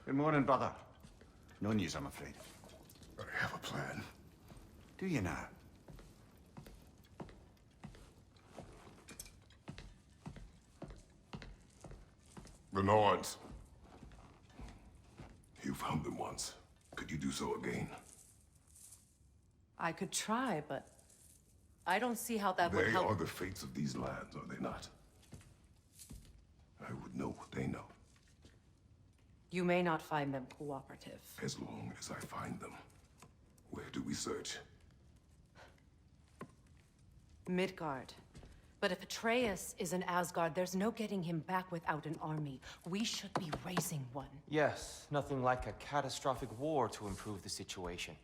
Good morning, brother. No news, I'm afraid. I have a plan. Do you now? The Norns. You found them once. Could you do so again? I could try, but I don't see how that would They help. are the fates of these lands, are they not? I would know what they know, You may not find them cooperative. as long as I find them. Where do we search? Midgard. But if Atreus is in Asgard, there's no getting him back without an army. We should be raising one. Yes, nothing like a catastrophic war to improve the situation.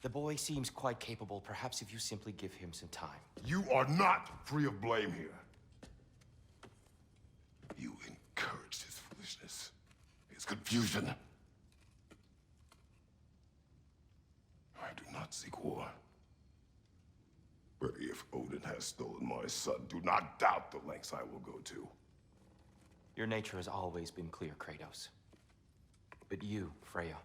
The boy seems quite capable. Perhaps if you simply give him some time. You are not free of blame here. You encouraged his foolishness, his confusion. I do not seek war. But if Odin has stolen my son, do not doubt the lengths I will go to. Your nature has always been clear, Kratos. But you, Freya.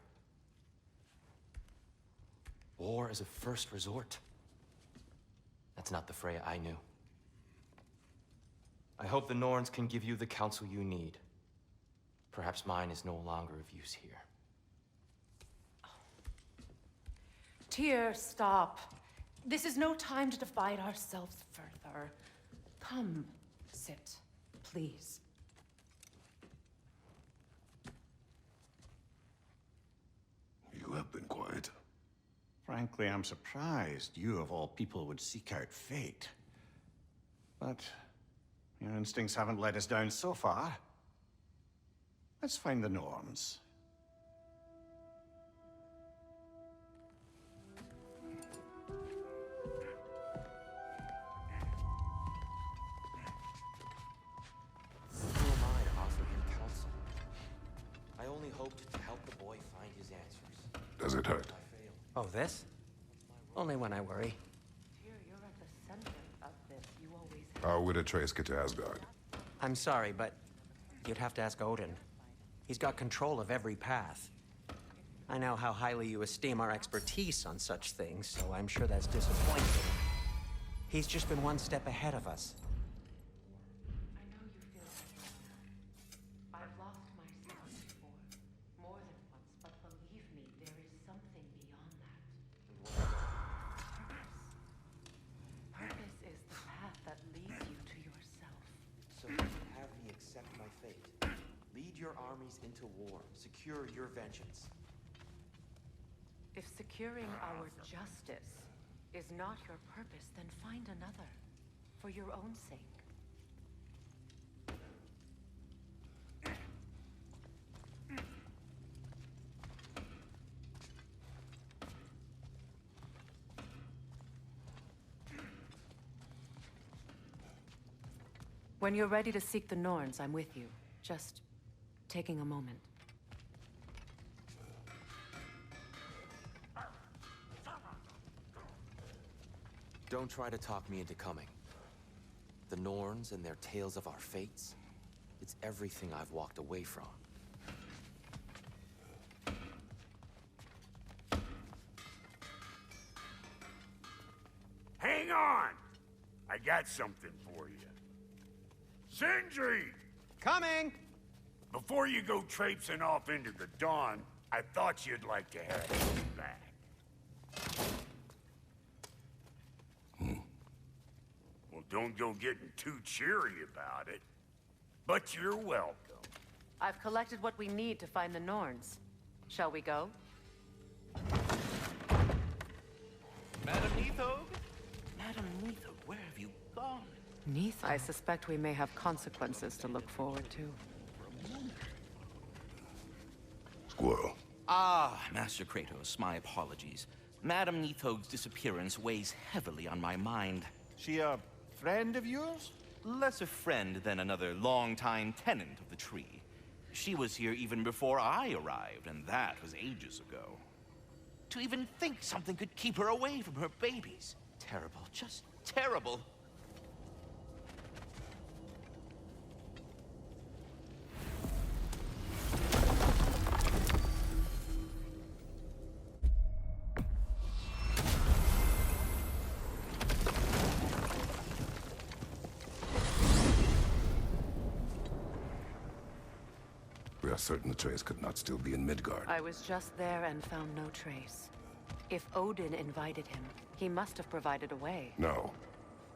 War is a first resort. That's not the Freya I knew. I hope the Norns can give you the counsel you need. Perhaps mine is no longer of use here. Tyr, stop. This is no time to divide ourselves further. Come, sit, please. You have been quiet. Frankly, I'm surprised you, of all people, would seek out fate. But your instincts haven't let us down so far. Let's find the norns. Who am I to offer him counsel? I only hoped to help the boy find his answers. Does it hurt? I failed. Oh, this? Only when I worry. Tyr, you're at the center of this. You always have. How would Atreus get to Asgard? I'm sorry, but you'd have to ask Odin. He's got control of every path. I know how highly you esteem our expertise on such things, so I'm sure that's disappointing. He's just been one step ahead of us. I know you feel like I've lost myself before, more than once, but believe me, there is something beyond that. Purpose. Purpose is the path that leads you to yourself. So you have me accept my fate. Lead your armies into war. Secure your vengeance. If securing our justice is not your purpose, then find another, for your own sake. When you're ready to seek the Norns, I'm with you. Just taking a moment. Don't try to talk me into coming. The Norns and their tales of our fates, it's everything I've walked away from. Hang on! I got something for you. Sindri! Coming! Before you go traipsing off into the dawn, I thought you'd like to have this back. Well, don't go getting too cheery about it. But you're welcome. I've collected what we need to find the Norns. Shall we go? Madam Niohogg? Madam Niohogg, where have you gone? Neath, I suspect we may have consequences to look forward to. Squirrel. Ah, Master Kratos, my apologies. Madam Niohogg's disappearance weighs heavily on my mind. She a friend of yours? Less a friend than another longtime tenant of the tree. She was here even before I arrived, and that was ages ago. To even think something could keep her away from her babies. Terrible, just terrible. are certain Atreus could not still be in Midgard. I was just there and found no trace. If Odin invited him, he must have provided a way. No,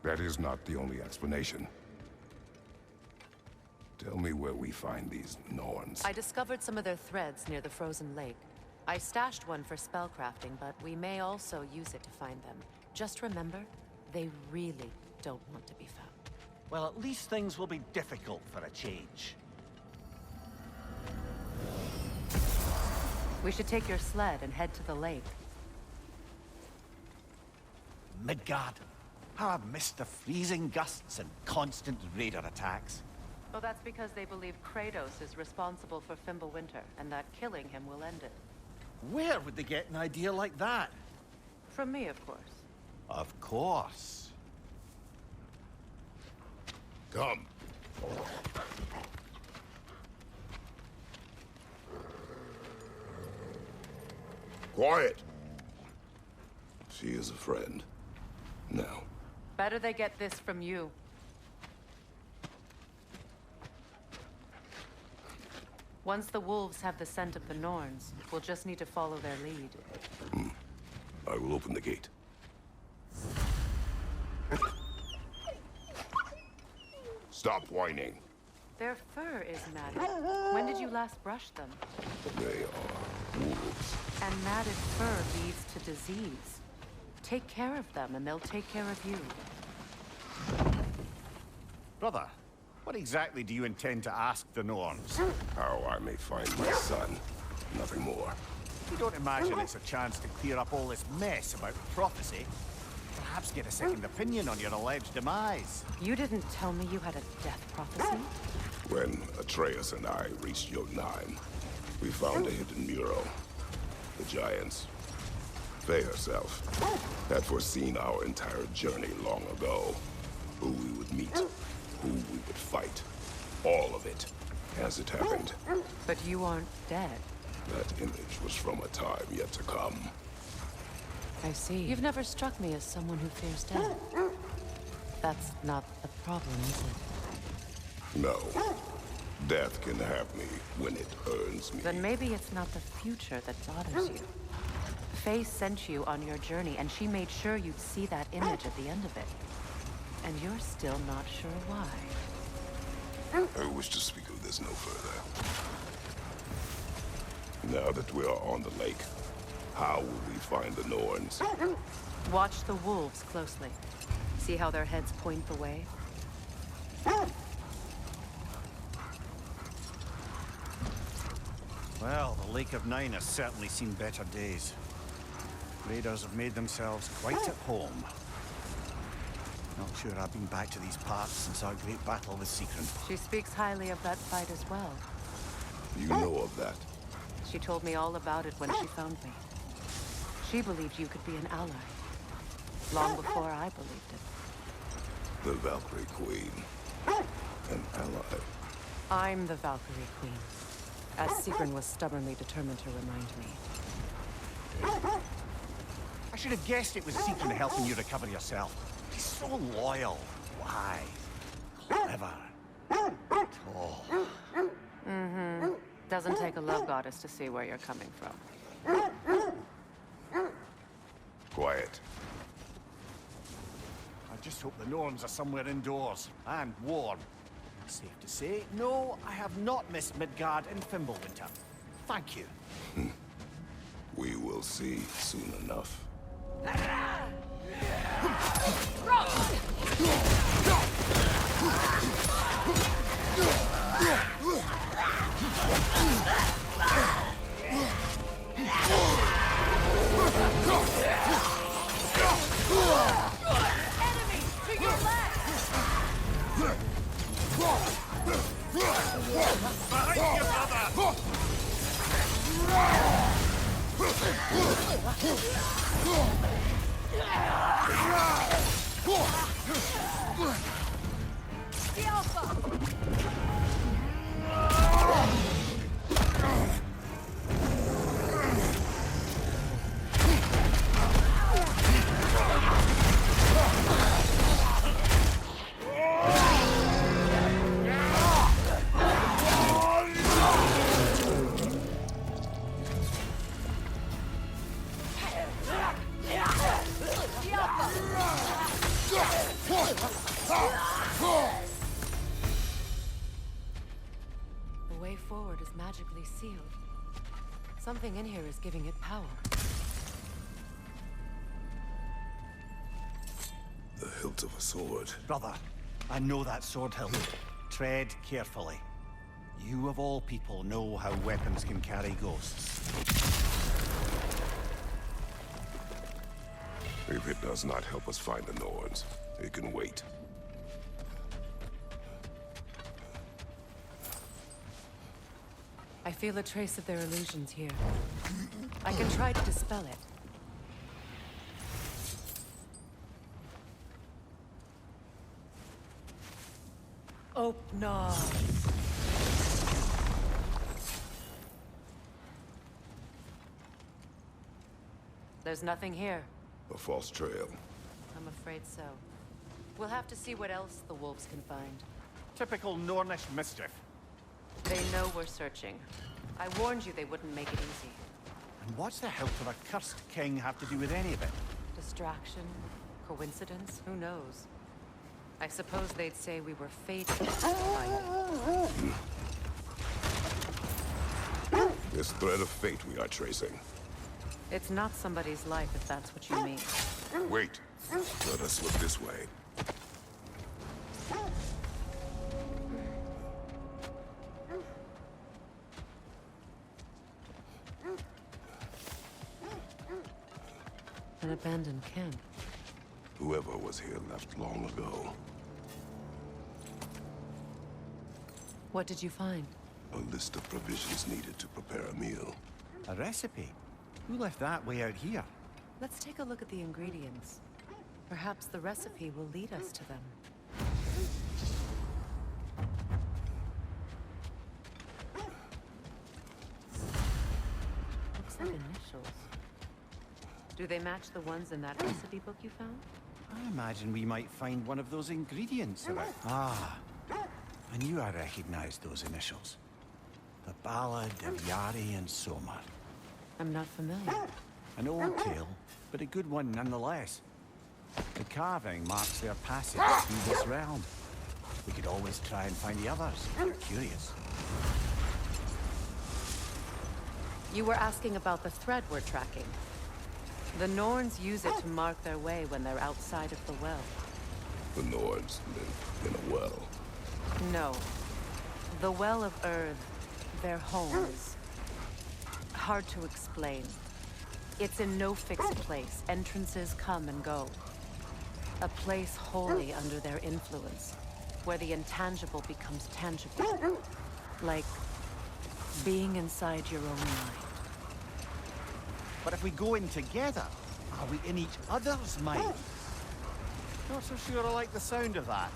that is not the only explanation. Tell me where we find these norns. I discovered some of their threads near the frozen lake. I stashed one for spellcrafting, but we may also use it to find them. Just remember, they really don't want to be found. Well, at least things will be difficult for a change. We should take your sled and head to the lake. Midgard. How I've missed the freezing gusts and constant raider attacks. Oh, that's because they believe Kratos is responsible for Fimbulwinter, and that killing him will end it. Where would they get an idea like that? From me, of course. Of course. Come. Quiet. She is a friend. Now. Better they get this from you. Once the wolves have the scent of the Norns, we'll just need to follow their lead. I will open the gate. Stop whining. Their fur is matted. When did you last brush them? They are wolves. And matted fur leads to disease. Take care of them, and they'll take care of you. Brother, what exactly do you intend to ask the Norns? How I may find my son. Nothing more. You don't imagine it's a chance to clear up all this mess about prophecy? Perhaps get a second opinion on your alleged demise. You didn't tell me you had a death prophecy? When Atreus and I reached Jotunheim, we found a hidden mural. The giants, they herself, had foreseen our entire journey long ago. Who we would meet, who we would fight. All of it, as it happened. But you aren't dead. That image was from a time yet to come. I see. You've never struck me as someone who fears death. That's not the problem, is it? No. Death can have me when it earns me. Then maybe it's not the future that bothers you. Faye sent you on your journey, and she made sure you'd see that image at the end of it. And you're still not sure why. I wish to speak of this no further. Now that we are on the lake, how will we find the Norns? Watch the wolves closely. See how their heads point the way? Well, the Lake of Nine has certainly seen better days. Raiders have made themselves quite at home. Not sure I've been back to these parts since our great battle with Sigruns. She speaks highly of that fight as well. You know of that? She told me all about it when she found me. She believed you could be an ally. Long before I believed it. The Valkyrie Queen. An ally. I'm the Valkyrie Queen. As Sigrun was stubbornly determined to remind me. I should have guessed it was Sigrun helping you recover yourself. He's so loyal, wise, clever, tall. Mm-hmm. Doesn't take a love goddess to see where you're coming from. Quiet. I just hope the Norns are somewhere indoors and warm. Safe to say, no, I have not missed Midgard and Fimbulwinter. Thank you. We will see soon enough. Enemy to your left! Behind you, brother! The Alpha! sword is magically sealed. Something in here is giving it power. The hilt of a sword. Brother, I know that sword hilt. Tread carefully. You of all people know how weapons can carry ghosts. If it does not help us find the Norns, it can wait. I feel a trace of their illusions here. I can try to dispel it. Oh, no. There's nothing here. A false trail. I'm afraid so. We'll have to see what else the wolves can find. Typical Nornish mischief. They know we're searching. I warned you they wouldn't make it easy. And what's the hilt of a cursed king have to do with any of it? Distraction? Coincidence? Who knows? I suppose they'd say we were fated to find it. This thread of fate we are tracing. It's not somebody's life, if that's what you mean. Wait. Let us look this way. An abandoned camp. Whoever was here left long ago. What did you find? A list of provisions needed to prepare a meal. A recipe? Who left that way out here? Let's take a look at the ingredients. Perhaps the recipe will lead us to them. Looks like initials. Do they match the ones in that recipe book you found? I imagine we might find one of those ingredients around. Ah, I knew I recognized those initials. The Ballad of Yari and Somar. I'm not familiar. An old tale, but a good one nonetheless. The carving marks their passage through this realm. We could always try and find the others, if you're curious. You were asking about the thread we're tracking. The Norns use it to mark their way when they're outside of the well. The Norns live in a well. No. The Well of Earth, their home is hard to explain. It's in no fixed place. Entrances come and go. A place wholly under their influence, where the intangible becomes tangible. Like being inside your own mind. But if we go in together, are we in each other's mind? Not so sure I like the sound of that.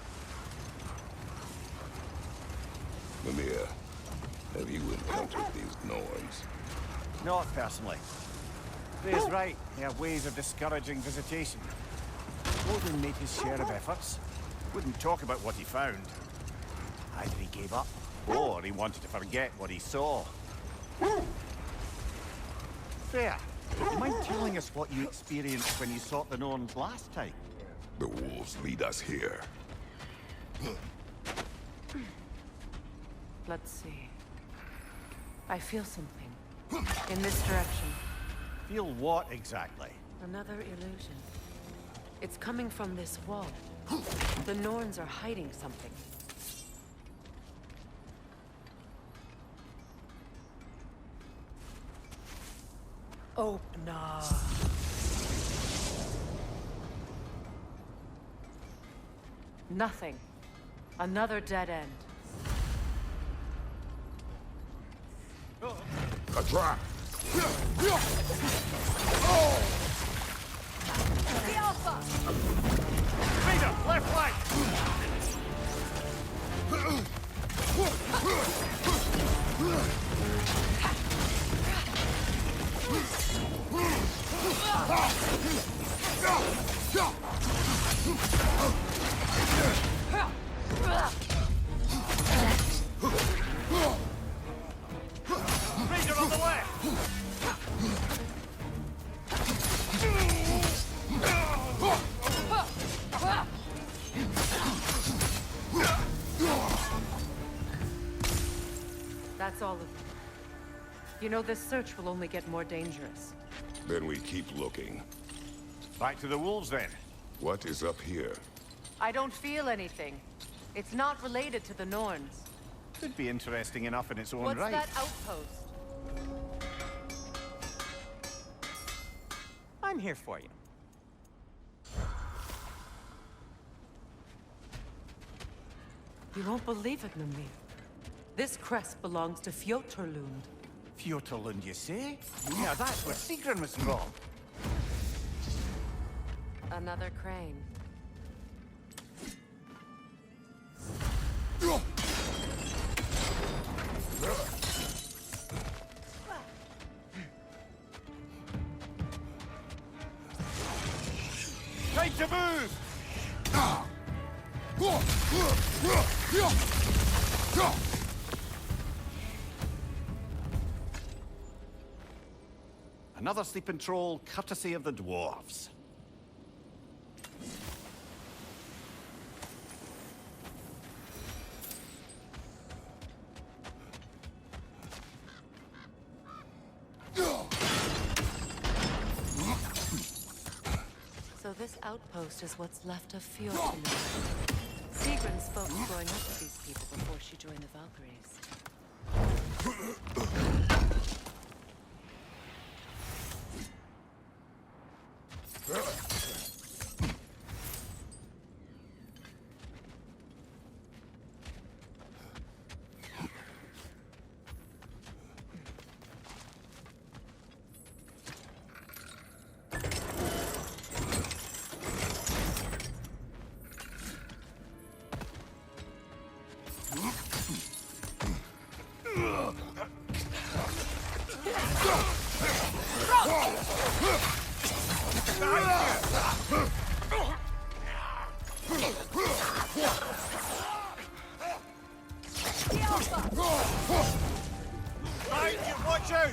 Minir, have you encountered these Norns? Not personally. Freya's right. They have ways of discouraging visitation. Odin made his share of efforts. Wouldn't talk about what he found. Either he gave up, or he wanted to forget what he saw. Freya, do you mind telling us what you experienced when you sought the Norns last time? The wolves lead us here. Let's see. I feel something. In this direction. Feel what exactly? Another illusion. It's coming from this wall. The Norns are hiding something. Oh, no. Nothing. Another dead end. A trap! The Alpha! Freya, left flank! Ranger on the left! That's all of You know, this search will only get more dangerous. Then we keep looking. Back to the wolves, then. What is up here? I don't feel anything. It's not related to the Norns. Could be interesting enough in its own What's right. that outpost? I'm here for you. You won't believe it, Mimir. This crest belongs to Fjoturlund. Fjoturlund, you say? Yeah, that's where Sigrun was from. Another crane. Time to move! Another sleeping troll, courtesy of the dwarves. So this outpost is what's left of Fjoturlund. Sigrun spoke of growing up with these people before she joined the Valkyries. Right, watch out!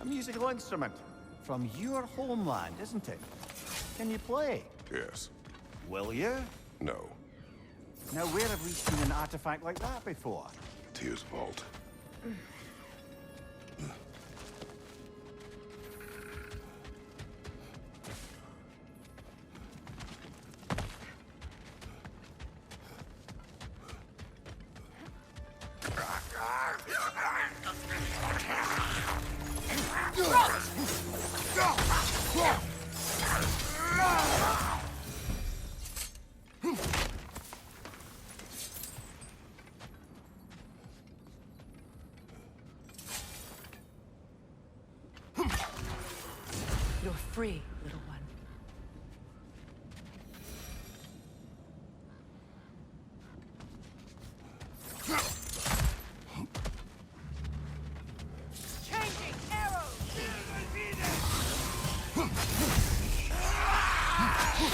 A musical instrument from your homeland, isn't it? Can you play? Yes. Will you? No. Now, where have we seen an artifact like that before? Tyr's vault. You're free, little one. Changing arrows! Good!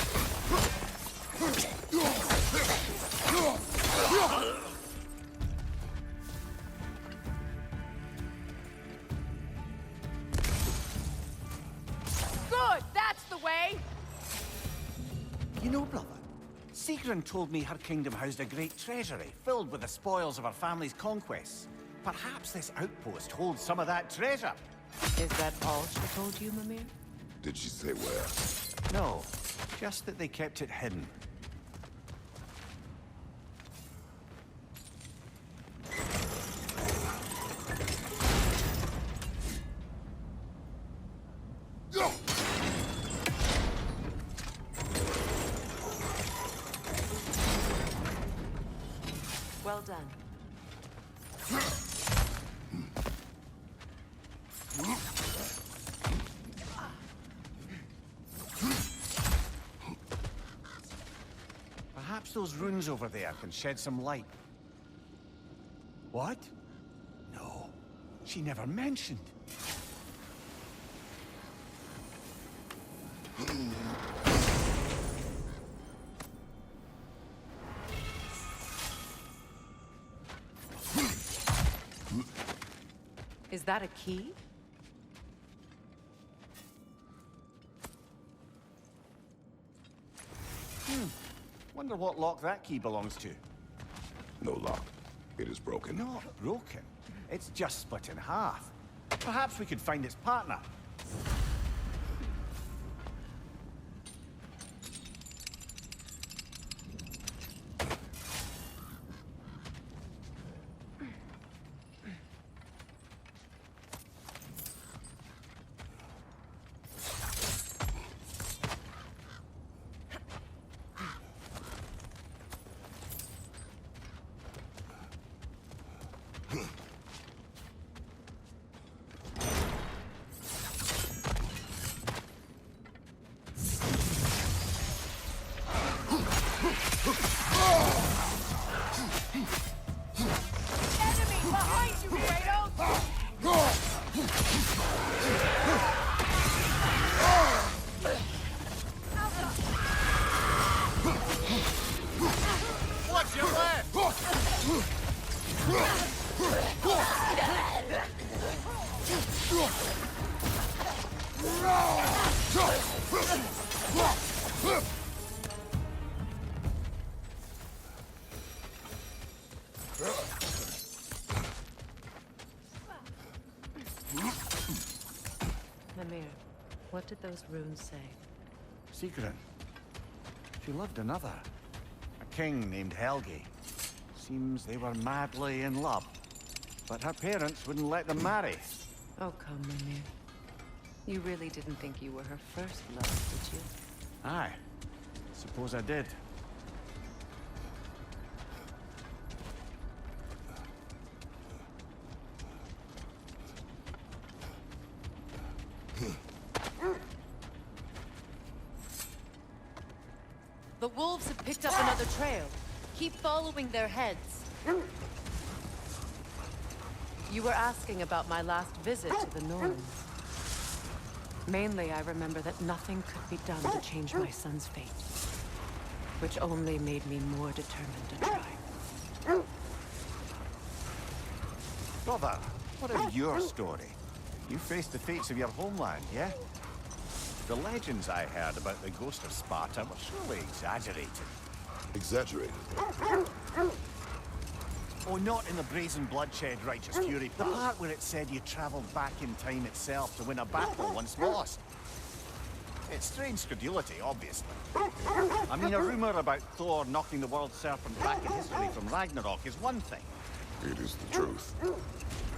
That's the way! You know, brother, Sigrun told me her kingdom housed a great treasury filled with the spoils of her family's conquests. Perhaps this outpost holds some of that treasure. Is that all she told you, Mimir? Did she say where? No, just that they kept it hidden. Well done. Perhaps those runes over there can shed some light. What? No, she never mentioned. Is that a key? Wonder what lock that key belongs to. No lock. It is broken. Not broken. It's just split in half. Perhaps we could find its partner. Enemy behind you, Kratos! What's your left? Mimir, what did those runes say? Sigrun. She loved another. A king named Helgi. Seems they were madly in love. But her parents wouldn't let them marry. Oh, come, Mimir. You really didn't think you were her first love, did you? Aye. Suppose I did. The wolves have picked up another trail. Keep following their heads. You were asking about my last visit to the norns. Mainly, I remember that nothing could be done to change my son's fate. Which only made me more determined to try. Brother, what of your story? You faced the fates of your homeland, yeah? The legends I heard about the ghost of Sparta were surely exaggerated. Exaggerated. Oh, not in the brazen bloodshed righteous fury. The part where it said you traveled back in time itself to win a battle once lost. It's strange credulity, obviously. I mean, a rumor about Thor knocking the world serpent back in history from Ragnarok is one thing. It is the truth.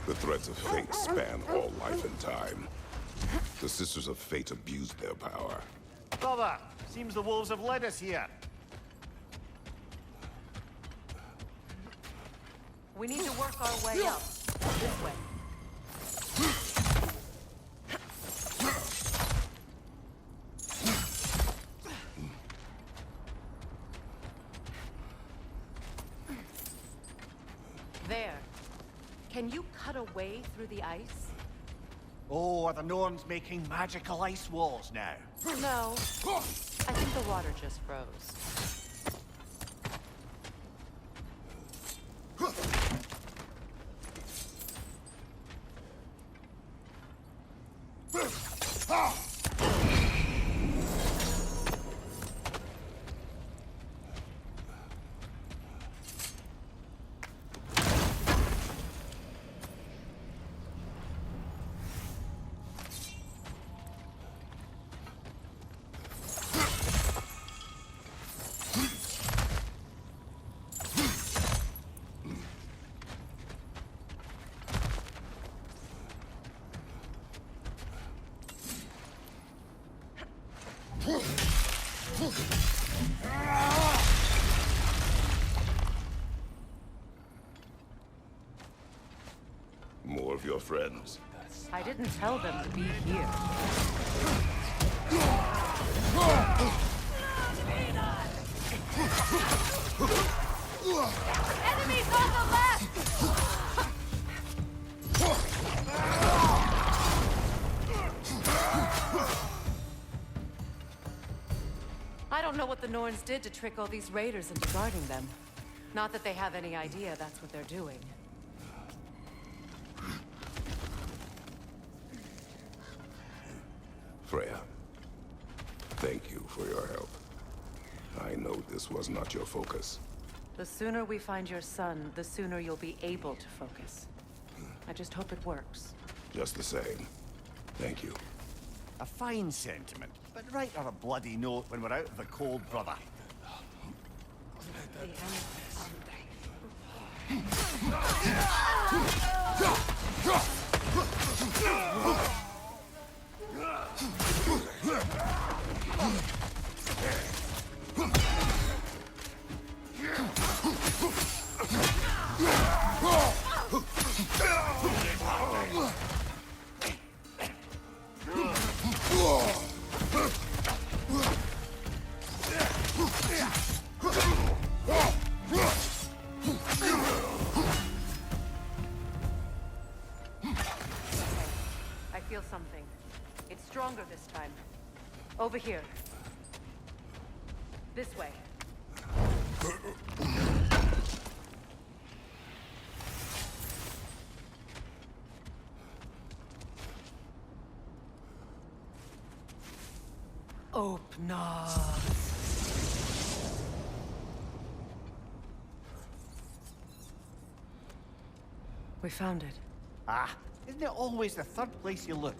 The threads of fate span all life and time. The Sisters of Fate abused their power. Brother, seems the wolves have led us here. We need to work our way up. This way. There. Can you cut a way through the ice? Oh, are the Norns making magical ice walls now? No. I think the water just froze. More of your friends. I didn't tell them to be here. Enemies on the left! I don't know what the Norns did to trick all these raiders into guarding them. Not that they have any idea that's what they're doing. Freya, thank you for your help. I know this was not your focus. The sooner we find your son, the sooner you'll be able to focus. I just hope it works. Just the same, thank you. A fine sentiment, but write her a bloody note when we're out of the cold, brother. I feel something. It's stronger this time. Over here. This way. Open up. We found it. Ah, isn't it always the third place you look?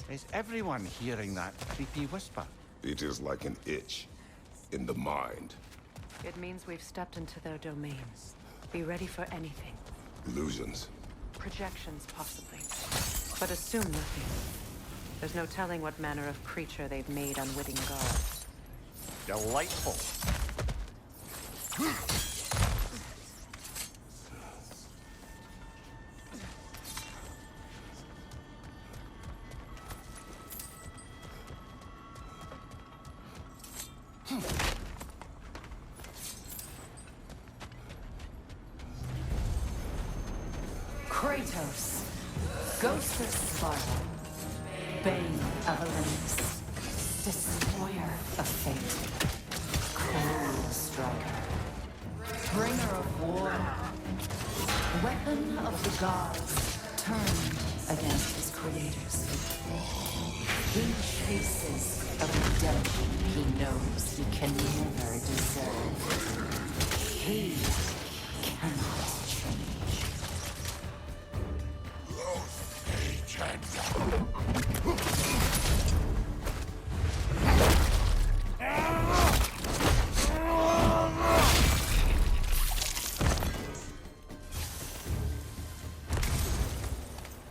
Is everyone hearing that creepy whisper? It is like an itch in the mind. It means we've stepped into their domain. Be ready for anything. Illusions. Projections, possibly. But assume nothing. There's no telling what manner of creature they've made unwitting gods. Delightful. Kratos, ghost of Sparta, bane of Olympus, destroyer of fate, cold striker, bringer of war, weapon of the gods, turned against his creators. He chases a redemption he knows he can never deserve. He cannot change.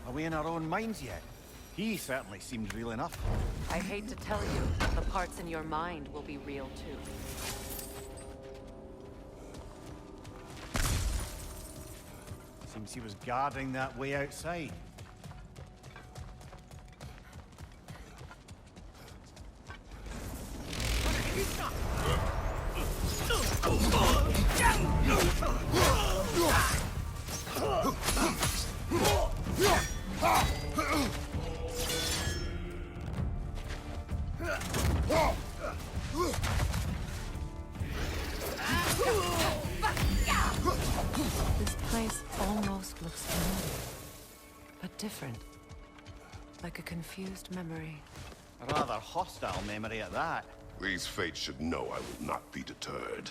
Are we in our own minds yet? He certainly seems real enough. I hate to tell you, the parts in your mind will be real too. Seems he was guarding that way outside. This place almost looks familiar, but different. Like a confused memory. A rather hostile memory at that. These fates should know I will not be deterred.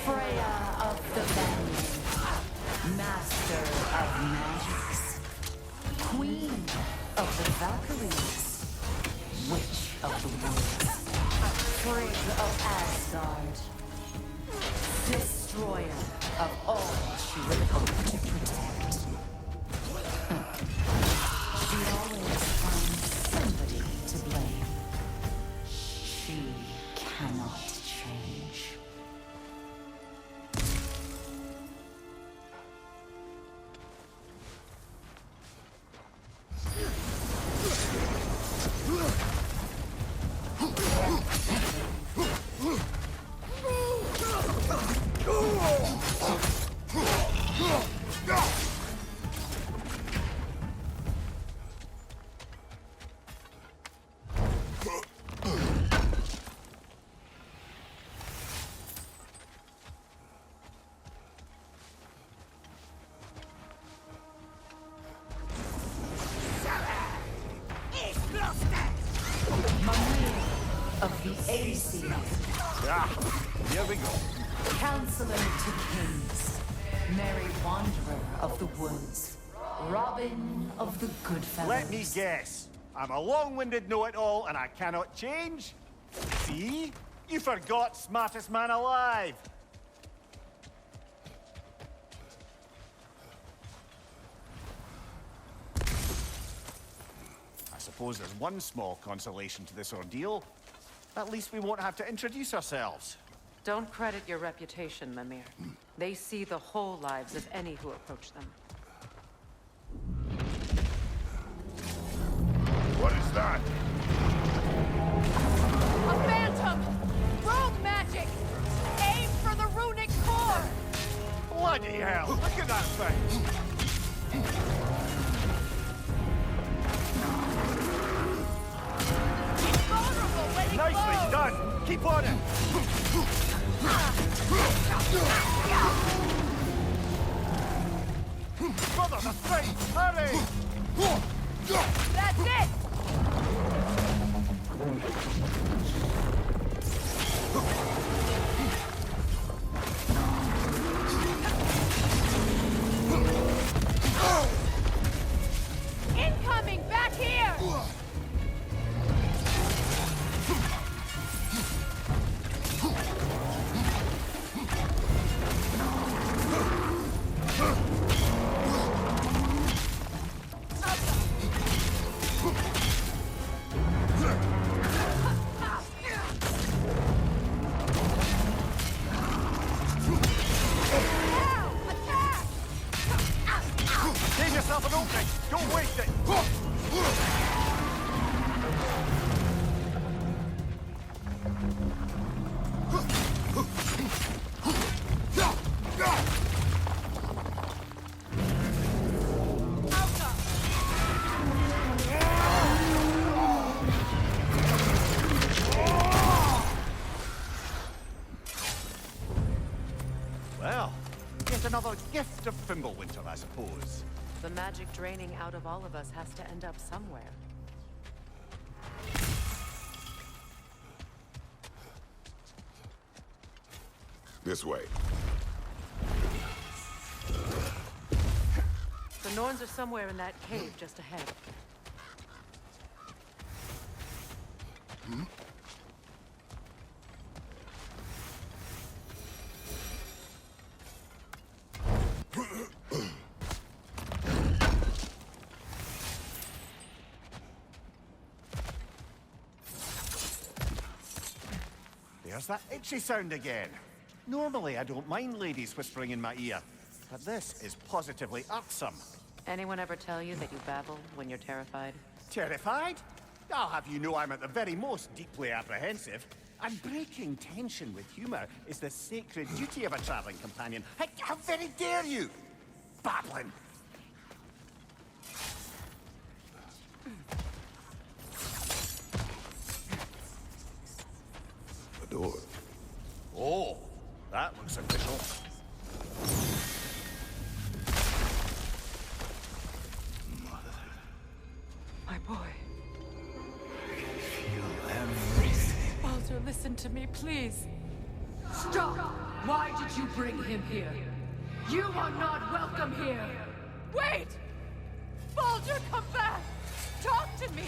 Freya of the Vanland, Master of Magics, Queen of the Valkyries, Witch of the Woods, Frigg of Asgard, Destroyer of all she would hope to protect. She always finds somebody to blame. She cannot change. Of the AC, Ah, here we go. Counselor to Kings, Merry Wanderer of the Woods, Robin of the Goodfellows. Let me guess. I'm a long-winded know-it-all and I cannot change? See? You forgot smartest man alive. I suppose there's one small consolation to this ordeal. At least we won't have to introduce ourselves. Don't credit your reputation, Mimir. They see the whole lives of any who approach them. What is that? A phantom! Rogue magic! Aim for the runic core! Bloody hell! Look at that thing! It's vulnerable when it Nicely glows! done! Keep on it! Brother, the thing! Hurry! That's it! Incoming! Back here! Save yourself an opening! Don't waste it! Well, yet another gift of Fimbulwinter, I suppose. The magic draining out of all of us has to end up somewhere. This way. The Norns are somewhere in that cave just ahead. There's that itchy sound again. Normally, I don't mind ladies whispering in my ear, but this is positively irksome. Anyone ever tell you that you babble when you're terrified? Terrified? I'll have you know I'm at the very most deeply apprehensive. And breaking tension with humor is the sacred duty of a traveling companion. How very dare you! babbling. A door. Oh, that looks official. My boy. Feel everything. Baldur, listen to me, please. Stop! Why did you bring him here? You are not welcome here! Wait! Baldur, come back! Talk to me!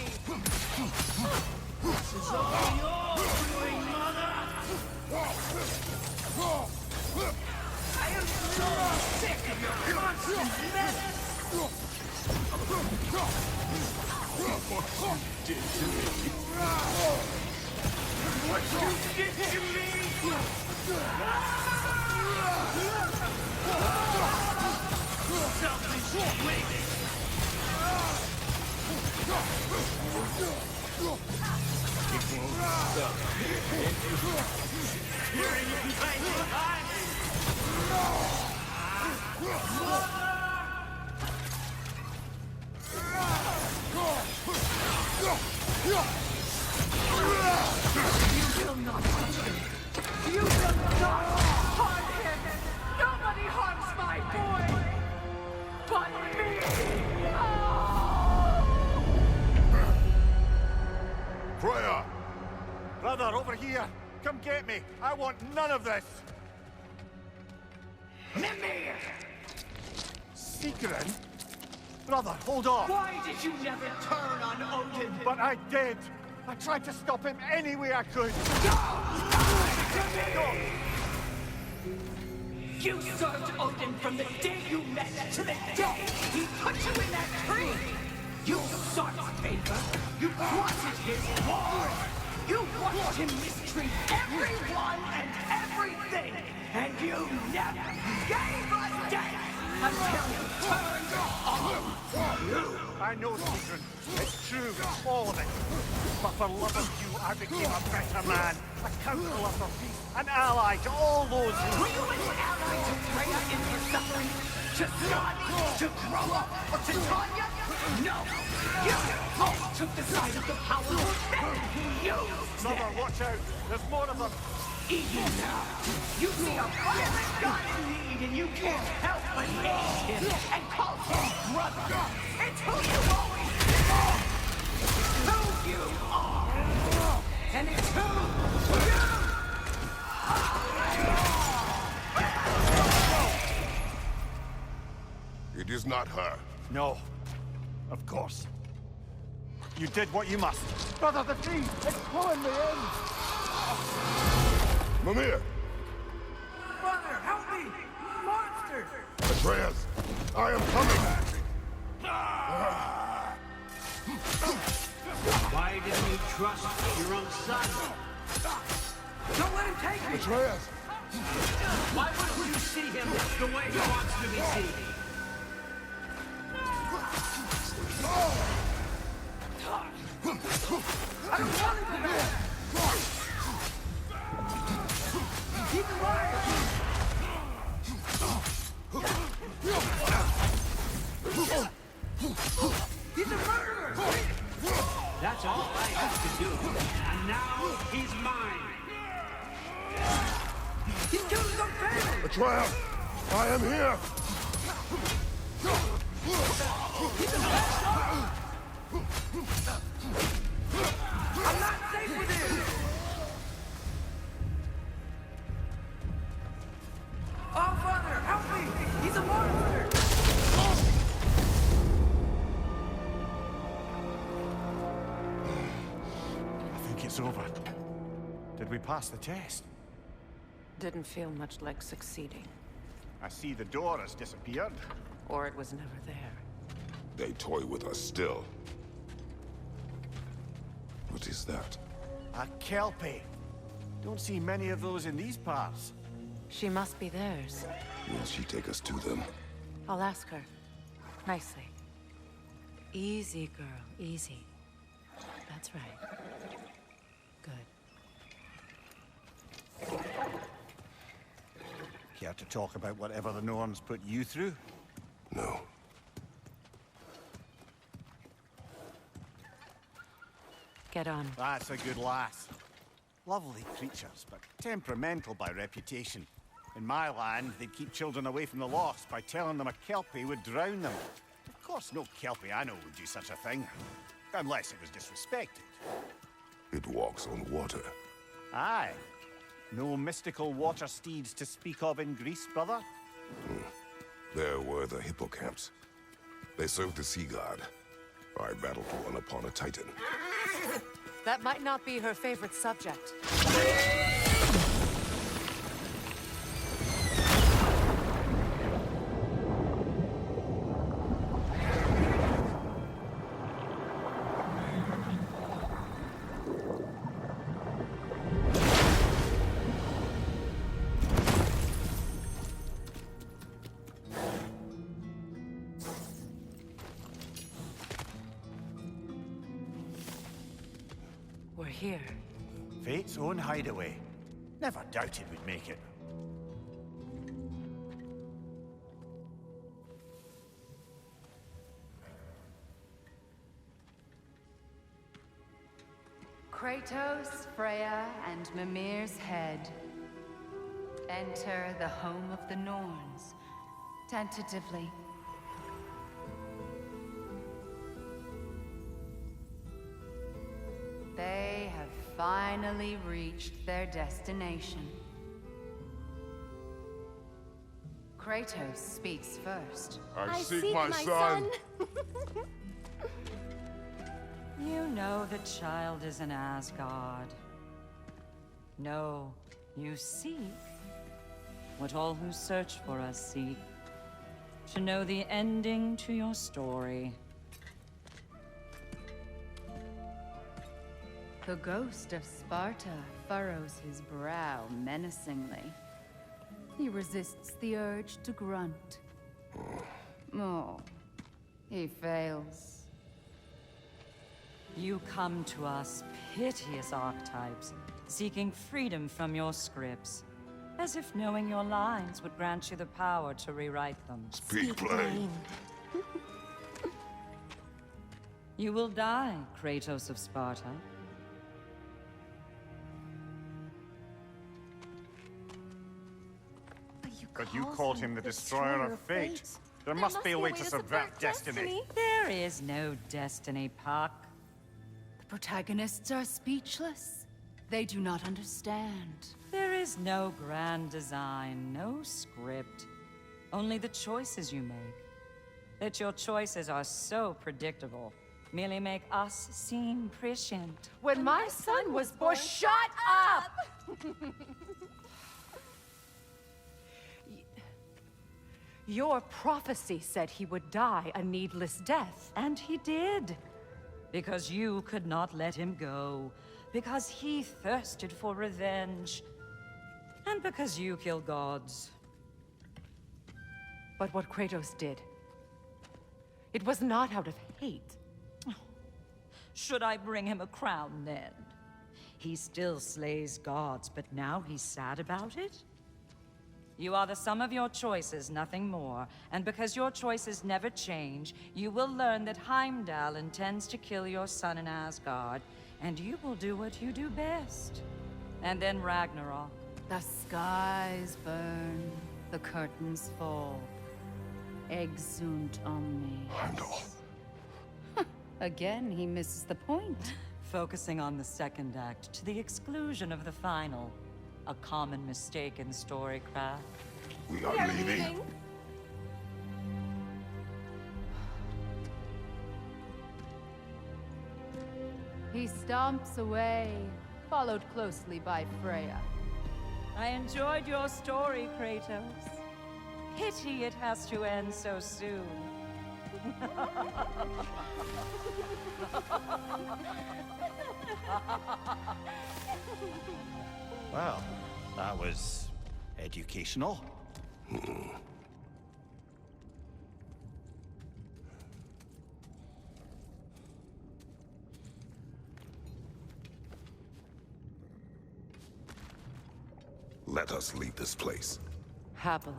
This is all your doing, mother! I am so sick of your constant menace! What you did to me! Selfish waiting! You will not touch him! You will not harm him! Nobody harms my boy! But me! Freya! Brother, over here! Come get me! I want none of this! Mimir! Sigrun? Brother, hold on! Why did you never turn on Odin? But I did! I tried to stop him any way I could! You served Odin from the day you met to the day he put you in that tree! You sought favor! You wanted his war! You watched him mistreat everyone and everything! And you never gave a damn until he turned on you! I know, Sigrun. It's true, all of it. But for love of you, I became a better man. A counselor for peace. An ally to all those who... Were you an ally to Freya in her suffering? To Skadi? To Groa? Or to Tanya? No! You both took the side of the powerful men who used Mother, them! watch out! There's more of them! Even now, you see a violent god in need and you can't help but hate him and call him brother! It's who you always been! Who you are! And it's who you are! It is not her. No. Of course. You did what you must. Brother, the tree! It's pulling me in! Mimir! Brother, help me! Monster! Atreus! I am coming! Why didn't you trust your own son? Don't let him take me! Atreus! Why wouldn't you see him the way he wants to be seen? I don't want him to back! He's alive! He's a murderer! That's all I have to do. And now he's mine. He's killed his own family! Atreus! I am here! I'm not safe with him! Oh, Father, help me! He's a monster! I think it's over. Did we pass the test? Didn't feel much like succeeding. I see the door has disappeared. Or it was never there. They toy with us still. What is that? A kelpie. Don't see many of those in these parts. She must be theirs. Will she take us to them? I'll ask her. Nicely. Easy, girl. Easy. That's right. Good. Care to talk about whatever the norns put you through? No. Get on. That's a good lass. Lovely creatures, but temperamental by reputation. In my land, they'd keep children away from the lost by telling them a kelpie would drown them. Of course, no kelpie I know would do such a thing. Unless it was disrespected. It walks on water. Aye. No mystical water steeds to speak of in Greece, brother? There were the hippocamps. They served the sea god. I battled one upon a titan. That might not be her favorite subject. We're here. Fate's own hideaway. Never doubted we'd make it. Kratos, Freya, and Mimir's head. Enter the home of the Norns. Tentatively. They have finally reached their destination. Kratos speaks first. I seek my son. You know the child is in Asgard. No, you seek what all who search for us seek. To know the ending to your story. The ghost of Sparta furrows his brow menacingly. He resists the urge to grunt. Oh, he fails. You come to us, piteous archetypes, seeking freedom from your scripts. As if knowing your lines would grant you the power to rewrite them. Speak plain. You will die, Kratos of Sparta. But you called him the destroyer of fate. There must be a way to subvert destiny. There is no destiny, Puck. The protagonists are speechless. They do not understand. There is no grand design, no script. Only the choices you make. That your choices are so predictable merely make us seem prescient. When my son was born... Shut up! Your prophecy said he would die a needless death. And he did. Because you could not let him go. Because he thirsted for revenge. And because you kill gods. But what Kratos did, it was not out of hate. Should I bring him a crown then? He still slays gods, but now he's sad about it? You are the sum of your choices, nothing more. And because your choices never change, you will learn that Heimdall intends to kill your son in Asgard, and you will do what you do best. And then Ragnarok. The skies burn, the curtains fall. Exunt omnes. Heimdall. Again, he misses the point. Focusing on the second act to the exclusion of the final. A common mistake in storycraft. We are leaving. He stomps away, followed closely by Freya. I enjoyed your story, Kratos. Pity it has to end so soon. Well, that was educational. Let us leave this place. Happily.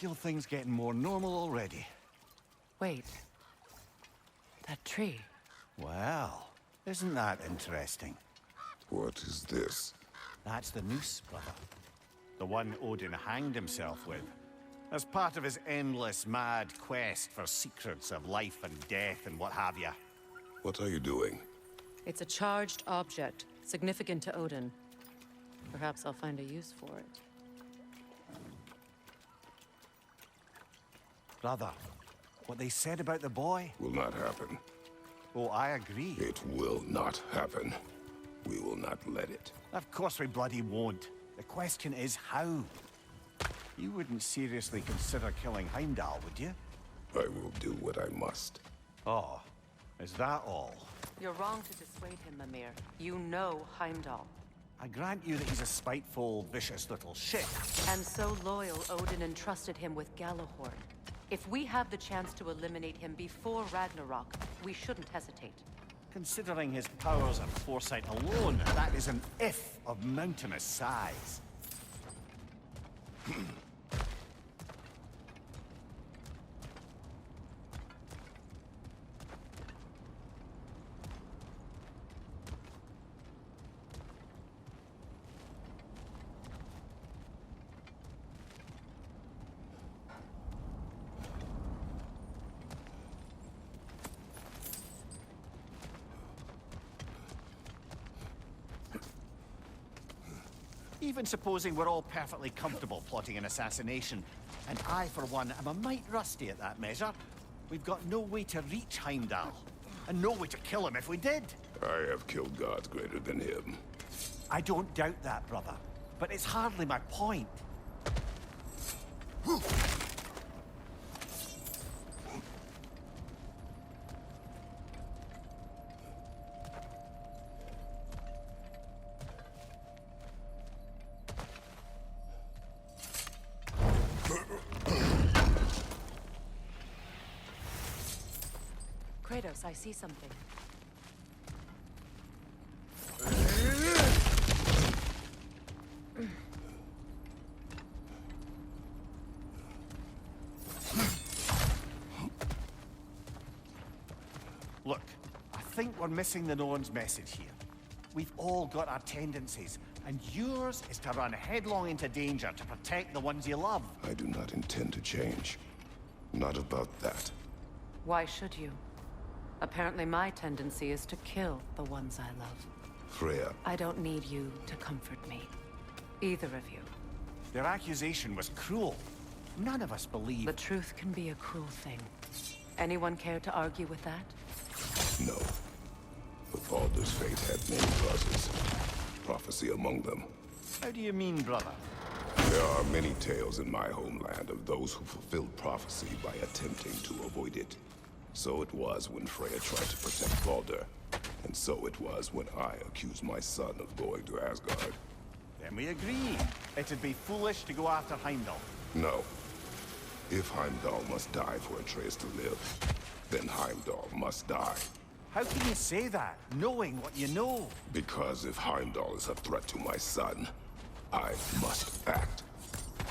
feel things getting more normal already. Wait. That tree. Well, isn't that interesting? What is this? That's the noose, brother. The one Odin hanged himself with. As part of his endless, mad quest for secrets of life and death and what have you. What are you doing? It's a charged object, significant to Odin. Perhaps I'll find a use for it. Brother, what they said about the boy? Will not happen. Oh, I agree. It will not happen. We will not let it. Of course we bloody won't. The question is how. You wouldn't seriously consider killing Heimdall, would you? I will do what I must. Oh, is that all? You're wrong to dissuade him, Mimir. You know Heimdall. I grant you that he's a spiteful, vicious little shit. And so loyal, Odin entrusted him with Galahorn. If we have the chance to eliminate him before Ragnarok, we shouldn't hesitate. Considering his powers and foresight alone, that is an if of mountainous size. Even supposing we're all perfectly comfortable plotting an assassination, and I, for one, am a mite rusty at that measure, we've got no way to reach Heimdall, and no way to kill him if we did. I have killed gods greater than him. I don't doubt that, brother, but it's hardly my point. Kratos, I see something. Look, I think we're missing the Norns' message here. We've all got our tendencies, and yours is to run headlong into danger to protect the ones you love. I do not intend to change. Not about that. Why should you? Apparently my tendency is to kill the ones I love. Freya. I don't need you to comfort me. Either of you. Their accusation was cruel. None of us believe... The truth can be a cruel thing. Anyone care to argue with that? No. But Baldur's fate had many causes. Prophecy among them. How do you mean, brother? There are many tales in my homeland of those who fulfilled prophecy by attempting to avoid it. So it was when Freya tried to protect Baldur. And so it was when I accused my son of going to Asgard. Then we agree. It'd be foolish to go after Heimdall. No. If Heimdall must die for Atreus to live, then Heimdall must die. How can you say that, knowing what you know? Because if Heimdall is a threat to my son, I must act.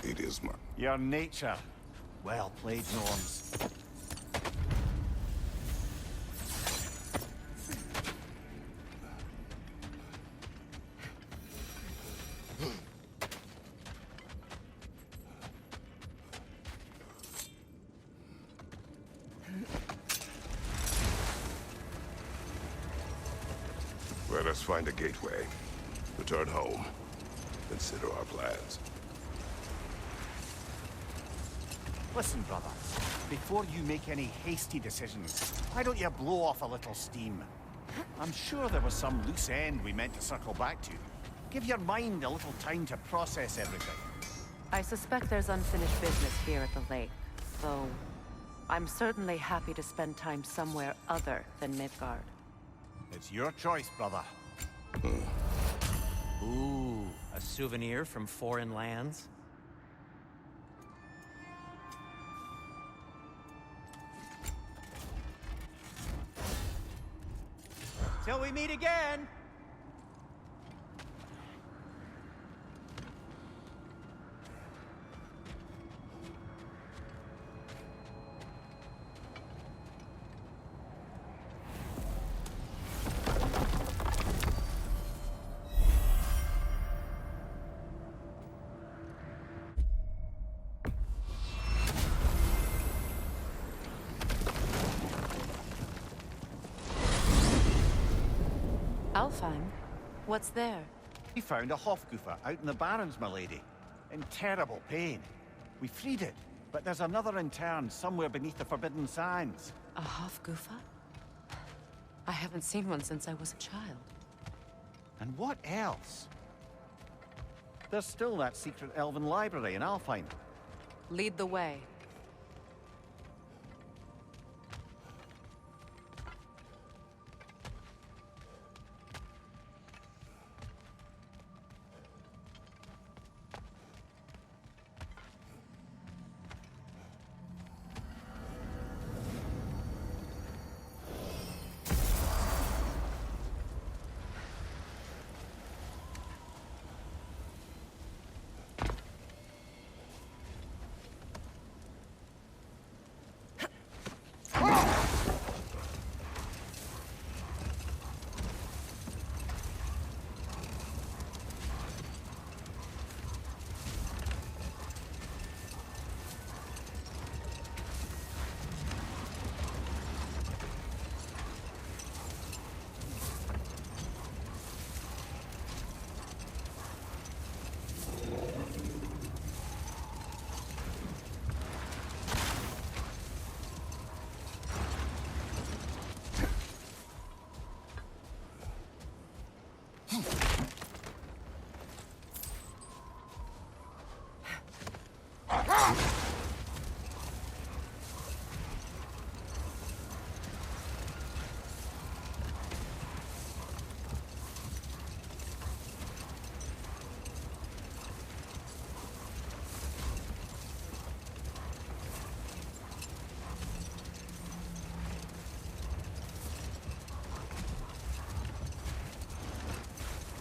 It is my... Your nature. Well played, Norns. Let us find a gateway. Return home. Consider our plans. Listen, brother. Before you make any hasty decisions, why don't you blow off a little steam? I'm sure there was some loose end we meant to circle back to. Give your mind a little time to process everything. I suspect there's unfinished business here at the lake, though I'm certainly happy to spend time somewhere other than Midgard. It's your choice, brother. Ooh, a souvenir from foreign lands? Till we meet again! Alfheim? What's there? We found a Hofgufa out in the Barrens, my lady. In terrible pain. We freed it, but there's another interned somewhere beneath the Forbidden Sands. A Hofgufa? I haven't seen one since I was a child. And what else? There's still that secret elven library in Alfheim. Lead the way.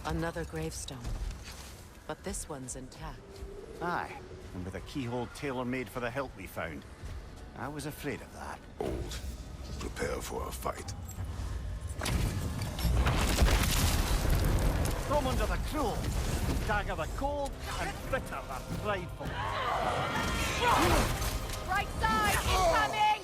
Another gravestone. But this one's intact. Aye, and with a keyhole tailor-made for the hilt we found. I was afraid of that. Old. Prepare for a fight. Thumb under the cruel, dagger the cold, and bitter the prideful. Right side, incoming!